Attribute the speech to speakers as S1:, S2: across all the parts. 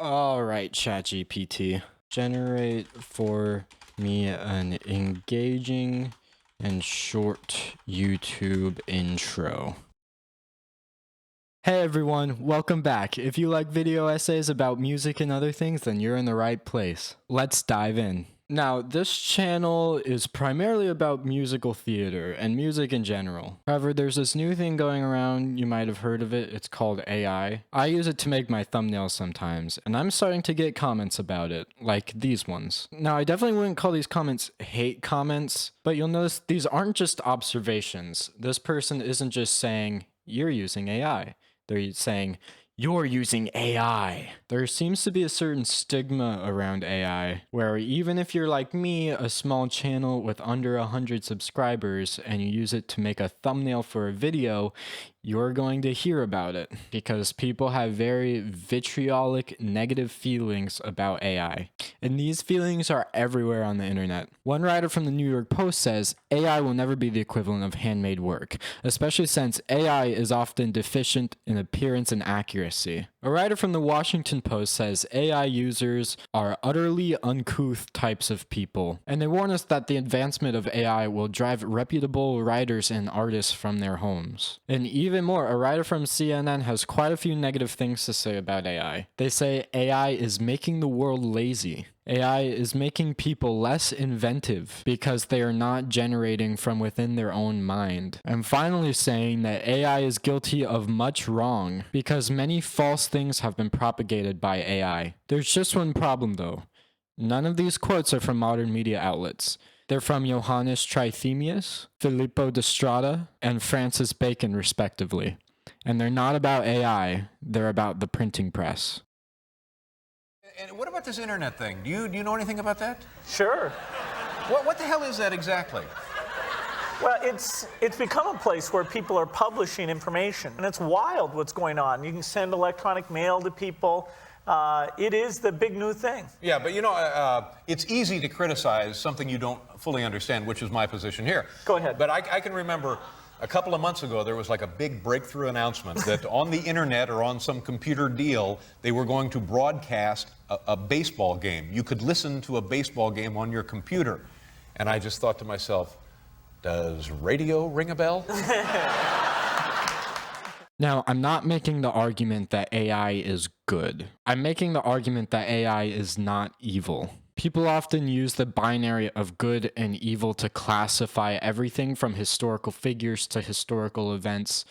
S1: Alright, ChatGPT. Generate for me an engaging and short YouTube intro. Hey everyone, welcome back. If you like video essays about music and other things, then you're in the right place. Let's dive in. Now, this channel is primarily about musical theater and music in general. However, there's this new thing going around, you might have heard of it, it's called AI. I use it to make my thumbnails sometimes, and I'm starting to get comments about it, like these ones. Now, I definitely wouldn't call these comments hate comments, but you'll notice these aren't just observations. This person isn't just saying, you're using AI. They're saying, you're using AI. There seems to be a certain stigma around AI, where even if you're like me, a small channel with under 100 subscribers, and you use it to make a thumbnail for a video, you're going to hear about it, because people have very vitriolic, negative feelings about AI. And these feelings are everywhere on the internet. One writer from the New York Post says, AI will never be the equivalent of handmade work, especially since AI is often deficient in appearance and accuracy. A writer from the Washington Post says AI users are utterly uncouth types of people, and they warn us that the advancement of AI will drive reputable writers and artists from their homes. And even more, a writer from CNN has quite a few negative things to say about AI. They say AI is making the world lazy. AI is making people less inventive because they are not generating from within their own mind. And finally saying that AI is guilty of much wrong because many false things have been propagated by AI. There's just one problem though. None of these quotes are from modern media outlets. They're from Johannes Trithemius, Filippo de Strada, and Francis Bacon respectively. And they're not about AI, they're about the printing press.
S2: And what about this internet thing? Do you know anything about that?
S3: Sure.
S2: What the hell is that exactly?
S3: Well, it's become a place where people are publishing information, and it's wild what's going on. You can send electronic mail to people. It is the big new thing.
S2: Yeah, but it's easy to criticize something you don't fully understand, which is my position here.
S3: Go ahead.
S2: But I can remember a couple of months ago, there was like a big breakthrough announcement that on the internet or on some computer deal, they were going to broadcast a baseball game. You could listen to a baseball game on your computer. And I just thought to myself, does radio ring a bell?
S1: Now, I'm not making the argument that AI is good. I'm making the argument that AI is not evil. People often use the binary of good and evil to classify everything from historical figures to historical events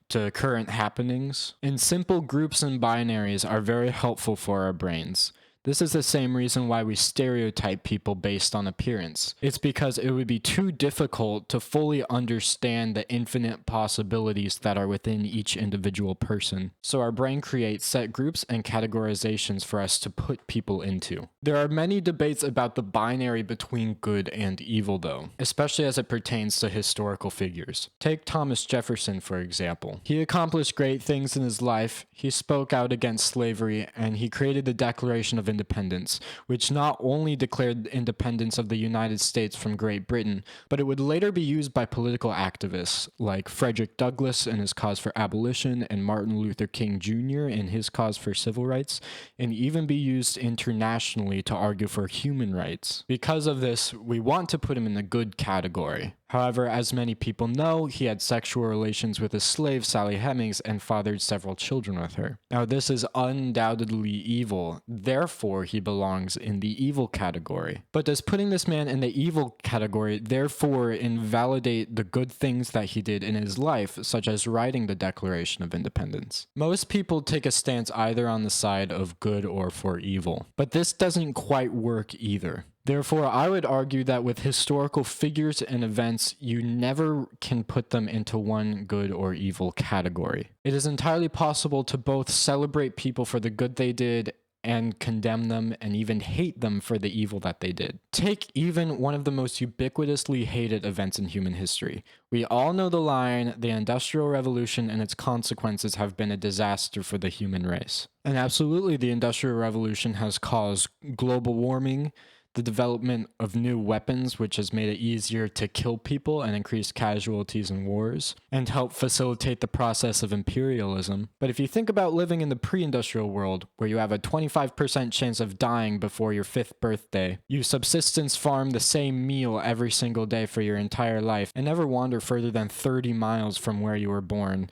S1: to current happenings. And simple groups and binaries are very helpful for our brains. This is the same reason why we stereotype people based on appearance. It's because it would be too difficult to fully understand the infinite possibilities that are within each individual person. So our brain creates set groups and categorizations for us to put people into. There are many debates about the binary between good and evil though, especially as it pertains to historical figures. Take Thomas Jefferson for example. He accomplished great things in his life, he spoke out against slavery, and he created the Declaration of Independence, which not only declared independence of the United States from Great Britain, but it would later be used by political activists like Frederick Douglass in his cause for abolition and Martin Luther King Jr. in his cause for civil rights, and even be used internationally to argue for human rights. Because of this, we want to put him in the good category. However, as many people know, he had sexual relations with his slave Sally Hemings and fathered several children with her. Now, this is undoubtedly evil, therefore he belongs in the evil category. But does putting this man in the evil category therefore invalidate the good things that he did in his life, such as writing the Declaration of Independence? Most people take a stance either on the side of good or for evil, but this doesn't quite work either. Therefore, I would argue that with historical figures and events, you never can put them into one good or evil category. It is entirely possible to both celebrate people for the good they did and condemn them and even hate them for the evil that they did. Take even one of the most ubiquitously hated events in human history. We all know the line, the Industrial Revolution and its consequences have been a disaster for the human race. And absolutely, the Industrial Revolution has caused global warming, the development of new weapons, which has made it easier to kill people and increase casualties in wars, and help facilitate the process of imperialism. But if you think about living in the pre-industrial world, where you have a 25% chance of dying before your 5th birthday, you subsistence farm the same meal every single day for your entire life, and never wander further than 30 miles from where you were born,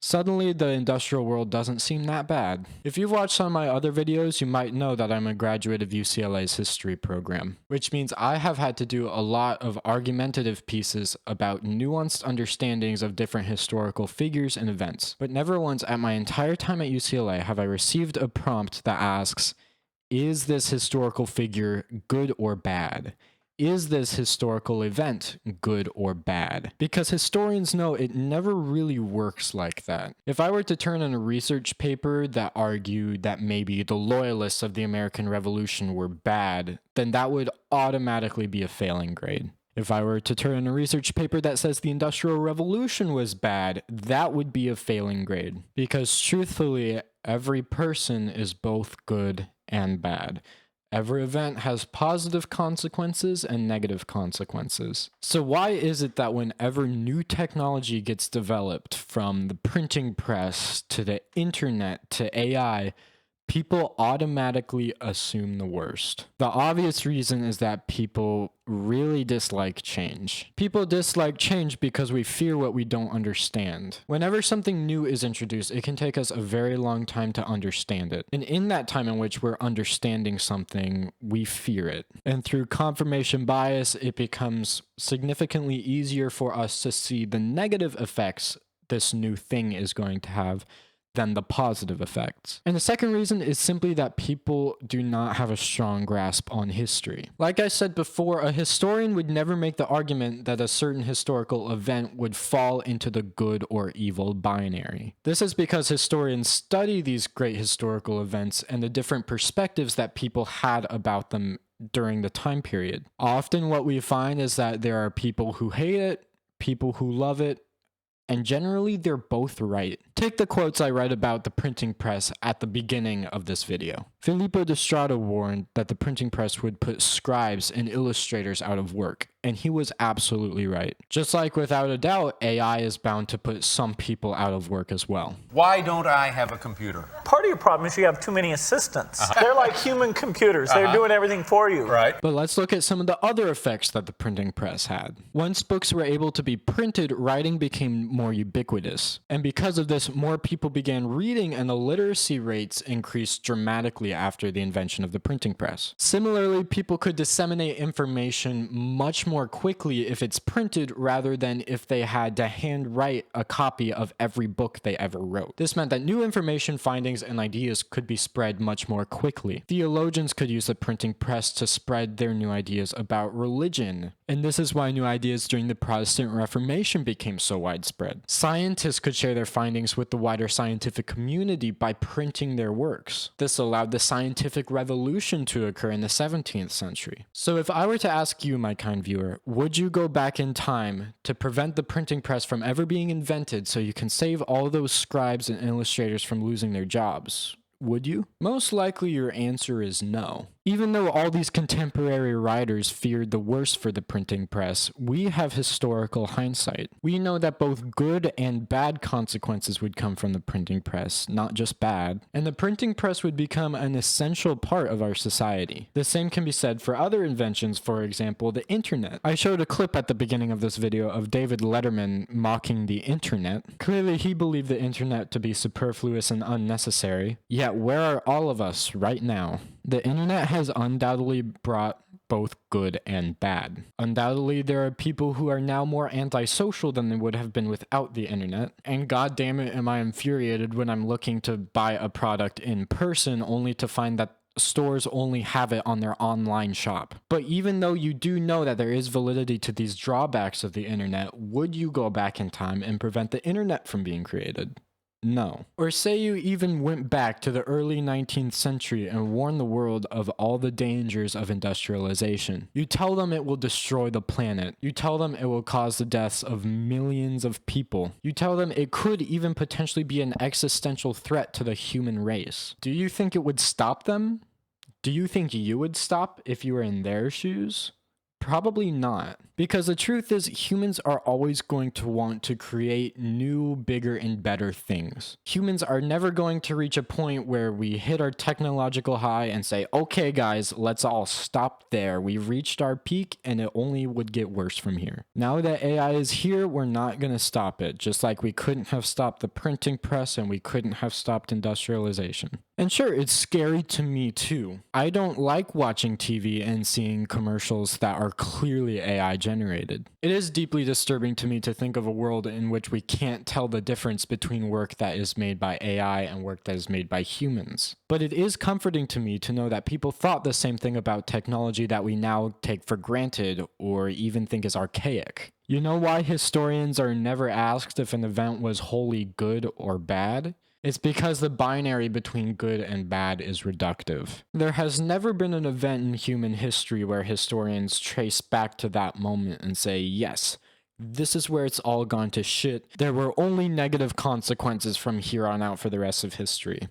S1: suddenly, the industrial world doesn't seem that bad. If you've watched some of my other videos, you might know that I'm a graduate of UCLA's history program, which means I have had to do a lot of argumentative pieces about nuanced understandings of different historical figures and events. But never once at my entire time at UCLA have I received a prompt that asks, is this historical figure good or bad? Is this historical event good or bad? Because historians know it never really works like that. If I were to turn in a research paper that argued that maybe the loyalists of the American Revolution were bad, then that would automatically be a failing grade. If I were to turn in a research paper that says the Industrial Revolution was bad, that would be a failing grade. Because truthfully, every person is both good and bad. Every event has positive consequences and negative consequences. So why is it that whenever new technology gets developed, from the printing press to the internet to AI, people automatically assume the worst? The obvious reason is that people really dislike change. People dislike change because we fear what we don't understand. Whenever something new is introduced, it can take us a very long time to understand it. And in that time in which we're understanding something, we fear it. And through confirmation bias, it becomes significantly easier for us to see the negative effects this new thing is going to have than the positive effects. And the second reason is simply that people do not have a strong grasp on history. Like I said before, a historian would never make the argument that a certain historical event would fall into the good or evil binary. This is because historians study these great historical events and the different perspectives that people had about them during the time period. Often what we find is that there are people who hate it, people who love it, and generally they're both right. Take the quotes I read about the printing press at the beginning of this video. Filippo de Strada warned that the printing press would put scribes and illustrators out of work, and he was absolutely right. Just like without a doubt, AI is bound to put some people out of work as well.
S2: Why don't I have a computer?
S3: Part of your problem is you have too many assistants. They're like human computers. They're doing everything for you.
S2: Right.
S1: But let's look at some of the other effects that the printing press had. Once books were able to be printed, writing became more ubiquitous. And because of this, more people began reading, and the literacy rates increased dramatically after the invention of the printing press. Similarly, people could disseminate information much more quickly if it's printed rather than if they had to handwrite a copy of every book they ever wrote. This meant that new information, findings, and ideas could be spread much more quickly. Theologians could use the printing press to spread their new ideas about religion, and this is why new ideas during the Protestant Reformation became so widespread. Scientists could share their findings with the wider scientific community by printing their works. This allowed the scientific revolution to occur in the 17th century. So if I were to ask you, my kind viewer, would you go back in time to prevent the printing press from ever being invented so you can save all those scribes and illustrators from losing their jobs? Would you? Most likely your answer is no. Even though all these contemporary writers feared the worst for the printing press, we have historical hindsight. We know that both good and bad consequences would come from the printing press, not just bad, and the printing press would become an essential part of our society. The same can be said for other inventions, for example, the internet. I showed a clip at the beginning of this video of David Letterman mocking the internet. Clearly, he believed the internet to be superfluous and unnecessary, yet where are all of us right now? The internet has undoubtedly brought both good and bad. Undoubtedly, there are people who are now more antisocial than they would have been without the internet. And god damn it, am I infuriated when I'm looking to buy a product in person only to find that stores only have it on their online shop. But even though you do know that there is validity to these drawbacks of the internet, would you go back in time and prevent the internet from being created? No. Or say you even went back to the early 19th century and warned the world of all the dangers of industrialization. You tell them it will destroy the planet. You tell them it will cause the deaths of millions of people. You tell them it could even potentially be an existential threat to the human race. Do you think it would stop them? Do you think you would stop if you were in their shoes? Probably not. Because the truth is, humans are always going to want to create new, bigger, and better things. Humans are never going to reach a point where we hit our technological high and say, okay guys, let's all stop there. We've reached our peak and it only would get worse from here. Now that AI is here, we're not going to stop it. Just like we couldn't have stopped the printing press and we couldn't have stopped industrialization. And sure, it's scary to me too. I don't like watching TV and seeing commercials that are clearly AI generated. It is deeply disturbing to me to think of a world in which we can't tell the difference between work that is made by AI and work that is made by humans. But it is comforting to me to know that people thought the same thing about technology that we now take for granted or even think is archaic. You know why historians are never asked if an event was wholly good or bad? It's because the binary between good and bad is reductive. There has never been an event in human history where historians trace back to that moment and say, yes, this is where it's all gone to shit. There were only negative consequences from here on out for the rest of history.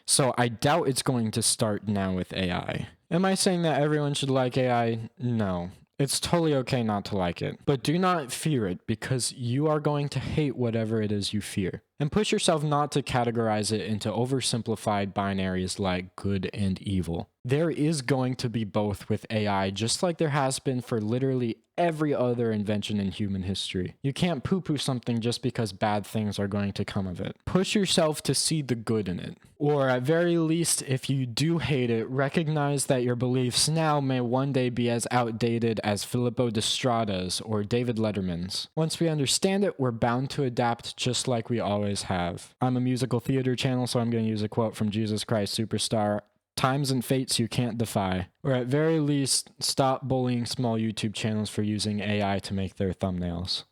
S1: So I doubt it's going to start now with AI. Am I saying that everyone should like AI? No. It's totally okay not to like it, but do not fear it because you are going to hate whatever it is you fear. And push yourself not to categorize it into oversimplified binaries like good and evil. There is going to be both with AI, just like there has been for literally every other invention in human history. You can't poo-poo something just because bad things are going to come of it. Push yourself to see the good in it. Or at very least, if you do hate it, recognize that your beliefs now may one day be as outdated as Filippo Distrada's or David Letterman's. Once we understand it, we're bound to adapt just like we always have. I'm a musical theater channel, so I'm going to use a quote from Jesus Christ Superstar. Times and fates you can't defy. Or at very least, stop bullying small YouTube channels for using AI to make their thumbnails.